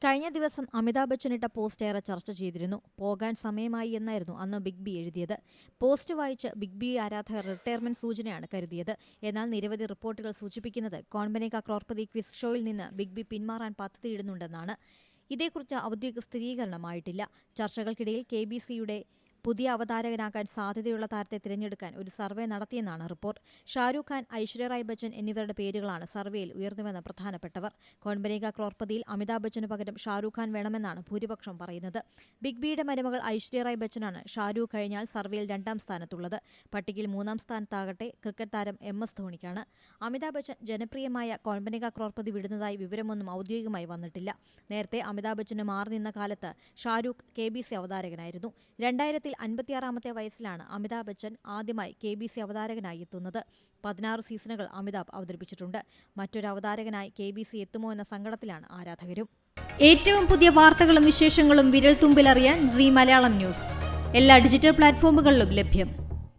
കഴിഞ്ഞ ദിവസം അമിതാഭ് ബച്ചൻ ഇട്ട പോസ്റ്റ് ഏറെ ചർച്ച ചെയ്തിരുന്നു. പോകാൻ സമയമായി എന്നായിരുന്നു അന്ന് ബിഗ് ബി എഴുതിയത്. പോസ്റ്റ് വായിച്ച് ബിഗ് ബി ആരാധകർ റിട്ടയർമെന്റ് സൂചനയാണ് കരുതിയത്. എന്നാൽ നിരവധി റിപ്പോർട്ടുകൾ സൂചിപ്പിക്കുന്നത് കോൺ ബനേഗ ക്രോർപതി ക്വിസ് ഷോയിൽ നിന്ന് ബിഗ് ബി പിന്മാറാൻ പദ്ധതിയിടുന്നുണ്ടെന്നാണ്. ഇതേക്കുറിച്ച് ഔദ്യോഗിക സ്ഥിരീകരണമായിട്ടില്ല. ചർച്ചകൾക്കിടയിൽ KBCയുടെ പുതിയ അവതാരകനാകാൻ സാധ്യതയുള്ള താരത്തെ തിരഞ്ഞെടുക്കാൻ ഒരു സർവേ നടത്തിയെന്നാണ് റിപ്പോർട്ട്. ഷാരൂഖ് ഖാൻ, ഐശ്വര്യ റായ് ബച്ചൻ എന്നിവരുടെ പേരുകളാണ് സർവേയിൽ ഉയർന്നുവന്ന പ്രധാനപ്പെട്ടവർ. കോൺ ബനേഗ ക്രോർപതിയിൽ അമിതാഭ് ബച്ചന് പകരം ഷാരൂഖ് ഖാൻ വേണമെന്നാണ് ഭൂരിപക്ഷം പറയുന്നത്. ബിഗ് ബിയുടെ മരുമകൾ ഐശ്വര്യ റായ് ബച്ചനാണ് ഷാരൂഖ് കഴിഞ്ഞാൽ സർവേയിൽ 2ാം സ്ഥാനത്തുള്ളത്. പട്ടികയിൽ 3ാം സ്ഥാനത്താകട്ടെ ക്രിക്കറ്റ് താരം MS ധോണിക്കാണ്. അമിതാഭ് ബച്ചൻ ജനപ്രിയമായ കോൺ ബനേഗ ക്രോർപതി വിടുന്നതായി വിവരമൊന്നും ഔദ്യോഗികമായി വന്നിട്ടില്ല. നേരത്തെ അമിതാഭ് ബച്ചന് മാറി നിന്ന കാലത്ത് ഷാരൂഖ് KBC അവതാരകനായിരുന്നു. 56ാമത്തെ വയസ്സിലാണ് അമിതാഭ് ബച്ചൻ ആദ്യമായി KBC അവതാരകനായി എത്തുന്നത്. 16 സീസണുകൾ അമിതാഭ് അവതരിപ്പിച്ചിട്ടുണ്ട്. മറ്റൊരു അവതാരകനായി KBC എത്തുമോ എന്ന സങ്കടത്തിലാണ് ആരാധകരും. ഏറ്റവും പുതിയ വാർത്തകളും വിശേഷങ്ങളും വിരൽ തുമ്പിലറിയാൻ Zee മലയാളം ന്യൂസ് എല്ലാ ഡിജിറ്റൽ പ്ലാറ്റ്ഫോമുകളിലും ലഭ്യം.